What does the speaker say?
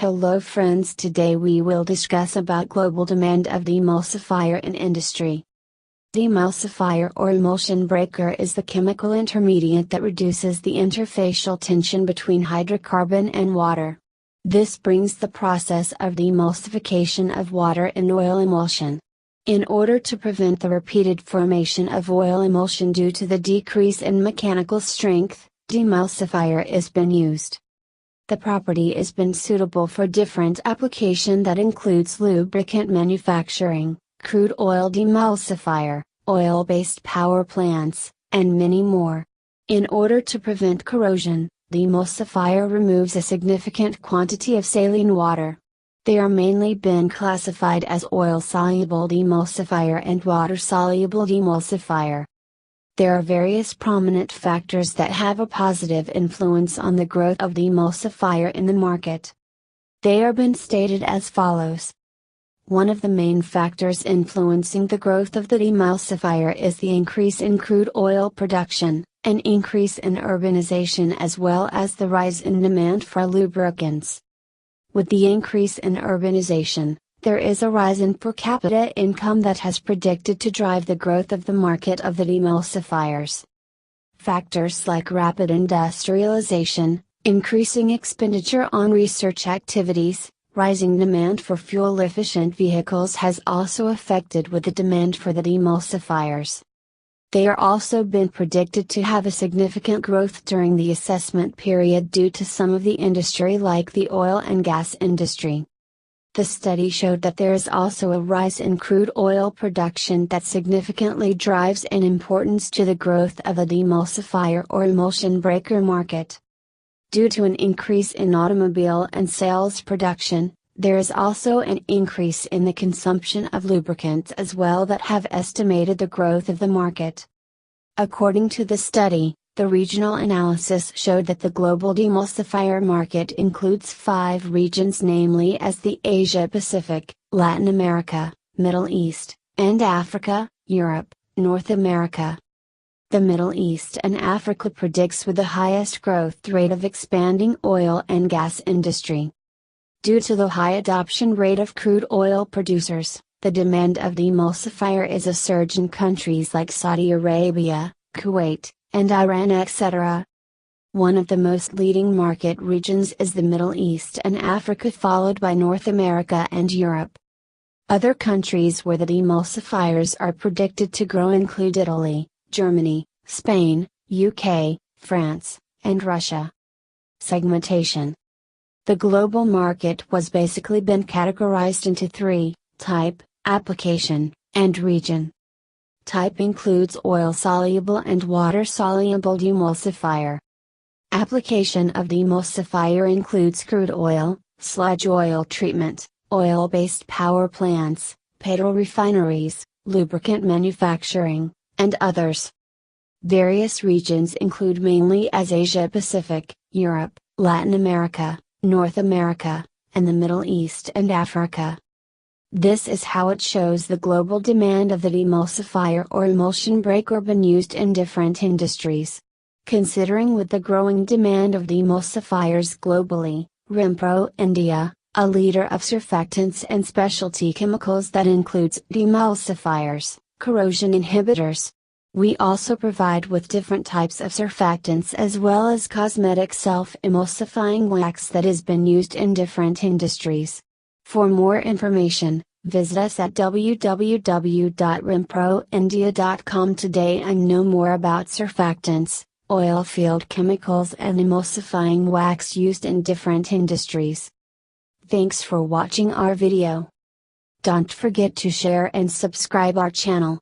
Hello friends, today we will discuss about global demand of demulsifier in industry. Demulsifier or emulsion breaker is the chemical intermediate that reduces the interfacial tension between hydrocarbon and water. This brings the process of demulsification of water in oil emulsion. In order to prevent the repeated formation of oil emulsion due to the decrease in mechanical strength, demulsifier is been used. The property is been suitable for different application that includes lubricant manufacturing, crude oil demulsifier, oil-based power plants, and many more. In order to prevent corrosion, demulsifier removes a significant quantity of saline water. They are mainly been classified as oil-soluble demulsifier and water-soluble demulsifier. There are various prominent factors that have a positive influence on the growth of demulsifier in the market. They are been stated as follows. One of the main factors influencing the growth of the demulsifier is the increase in crude oil production, an increase in urbanization as well as the rise in demand for lubricants. With the increase in urbanization, there is a rise in per capita income that has predicted to drive the growth of the market of the demulsifiers. Factors like rapid industrialization, increasing expenditure on research activities, rising demand for fuel-efficient vehicles has also affected with the demand for the demulsifiers. They are also been predicted to have a significant growth during the assessment period due to some of the industry like the oil and gas industry. The study showed that there is also a rise in crude oil production that significantly drives in importance to the growth of a demulsifier or emulsion breaker market. Due to an increase in automobile and sales production, there is also an increase in the consumption of lubricants as well that have estimated the growth of the market. According to the study, the regional analysis showed that the global demulsifier market includes 5 regions, namely as the Asia Pacific, Latin America, Middle East, and Africa, Europe, North America. The Middle East and Africa predicts with the highest growth rate of expanding oil and gas industry. Due to the high adoption rate of crude oil producers, the demand of demulsifier is a surge in countries like Saudi Arabia, Kuwait, and Iran, etc. One of the most leading market regions is the Middle East and Africa, followed by North America and Europe. Other countries where the demulsifiers are predicted to grow include Italy, Germany, Spain, UK, France, and Russia. Segmentation. The global market was basically been categorized into 3, type, application, and region. Type includes oil-soluble and water-soluble demulsifier. Application of demulsifier includes crude oil, sludge oil treatment, oil-based power plants, petrol refineries, lubricant manufacturing, and others. Various regions include mainly as Asia Pacific, Europe, Latin America, North America, and the Middle East and Africa. This is how it shows the global demand of the demulsifier or emulsion breaker been used in different industries. Considering with the growing demand of demulsifiers globally, Rimpro India, a leader of surfactants and specialty chemicals that includes demulsifiers, corrosion inhibitors. We also provide with different types of surfactants as well as cosmetic self-emulsifying wax that has been used in different industries. For more information, visit us at www.rimproindia.com today and know more about surfactants, oil field chemicals and emulsifying wax used in different industries. Thanks for watching our video. Don't forget to share and subscribe our channel.